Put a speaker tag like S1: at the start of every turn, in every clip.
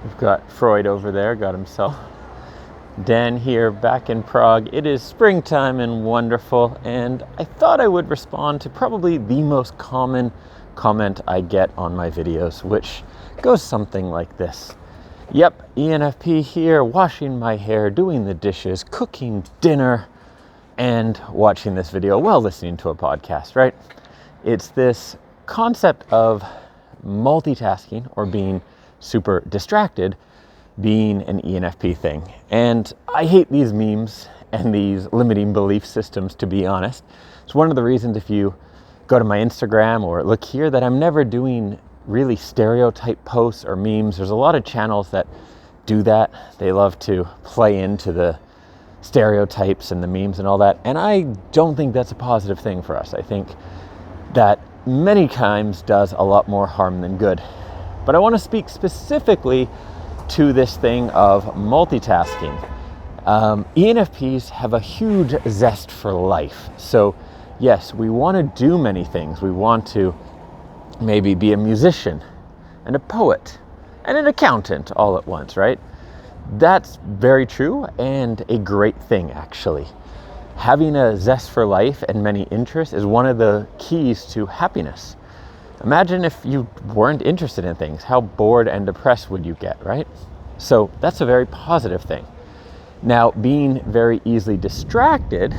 S1: We've got Freud over there, got himself. Dan here, back in Prague. It is springtime and wonderful, and I thought I would respond to probably the most common comment I get on my videos, which goes something like this. Yep, ENFP here, washing my hair, doing the dishes, cooking dinner, and watching this video while listening to a podcast, right? It's this concept of multitasking or being super distracted being an ENFP thing. And I hate these memes and these limiting belief systems, to be honest. It's one of the reasons, if you go to my Instagram or look here, that I'm never doing really stereotype posts or memes. There's a lot of channels that do that. They love to play into the stereotypes and the memes and all that. And I don't think that's a positive thing for us. I think that many times does a lot more harm than good. But I want to speak specifically to this thing of multitasking. ENFPs have a huge zest for life. So yes, we want to do many things. We want to maybe be a musician and a poet and an accountant all at once, right? That's very true and a great thing, actually. Having a zest for life and many interests is one of the keys to happiness. Imagine if you weren't interested in things, how bored and depressed would you get, right? So that's a very positive thing. Now, being very easily distracted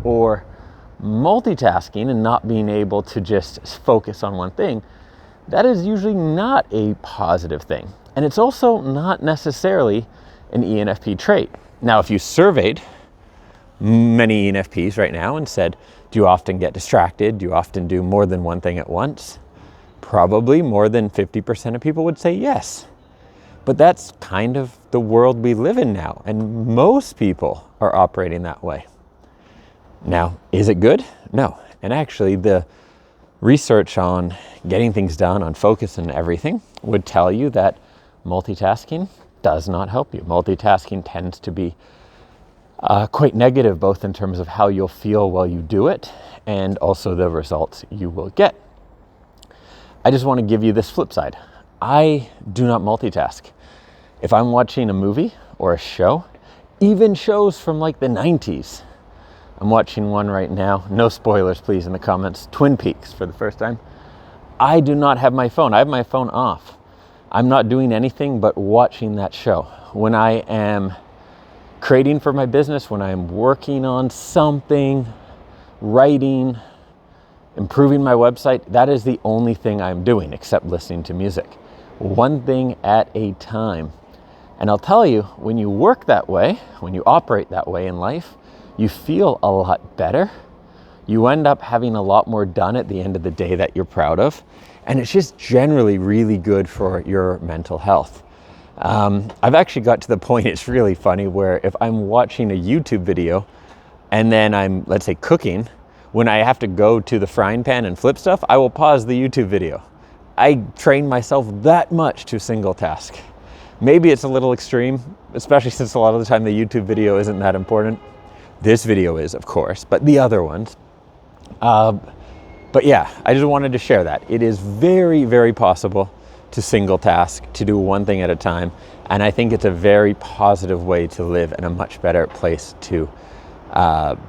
S1: or multitasking and not being able to just focus on one thing, that is usually not a positive thing. And it's also not necessarily an ENFP trait. Now, if you surveyed many ENFPs right now and said, do you often get distracted? Do you often do more than one thing at once? Probably more than 50% of people would say yes. But that's kind of the world we live in now, and most people are operating that way. Now, is it good? No. And actually, the research on getting things done, on focus and everything, would tell you that multitasking does not help you. Multitasking tends to be quite negative, both in terms of how you'll feel while you do it, and also the results you will get. I just want to give you this flip side. I do not multitask. If I'm watching a movie or a show, even shows from like the 90s, I'm watching one right now, no spoilers please in the comments, Twin Peaks for the first time. I do not have my phone. I have my phone off. I'm not doing anything but watching that show. When I am creating for my business, when I'm working on something, writing, improving my website, that is the only thing I'm doing except listening to music. One thing at a time. And I'll tell you, when you work that way, when you operate that way in life, you feel a lot better. You end up having a lot more done at the end of the day that you're proud of. And it's just generally really good for your mental health. I've actually got to the point, it's really funny, where if I'm watching a YouTube video and then I'm, let's say, cooking, when I have to go to the frying pan and flip stuff, I will pause the YouTube video. I train myself that much to single task. Maybe it's a little extreme, especially since a lot of the time the YouTube video isn't that important. This video is, of course, but the other ones. But yeah, I just wanted to share that. It is very, very possible to single task, to do one thing at a time. And I think it's a very positive way to live and a much better place to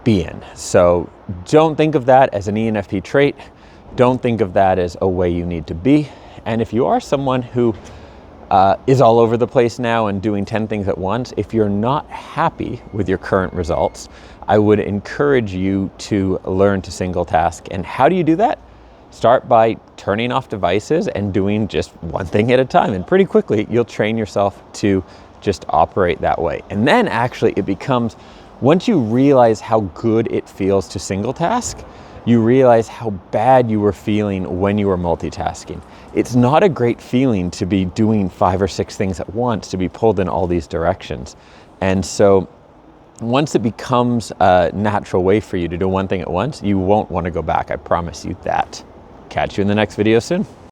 S1: be in. So don't think of that as an ENFP trait. Don't think of that as a way you need to be. And if you are someone who is all over the place now and doing 10 things at once, if you're not happy with your current results, I would encourage you to learn to single task. And how do you do that? Start by turning off devices and doing just one thing at a time. And pretty quickly, you'll train yourself to just operate that way. And then actually it becomes, once you realize how good it feels to single task, you realize how bad you were feeling when you were multitasking. It's not a great feeling to be doing 5 or 6 things at once, to be pulled in all these directions. And so once it becomes a natural way for you to do one thing at once, you won't want to go back. I promise you that. Catch you in the next video soon.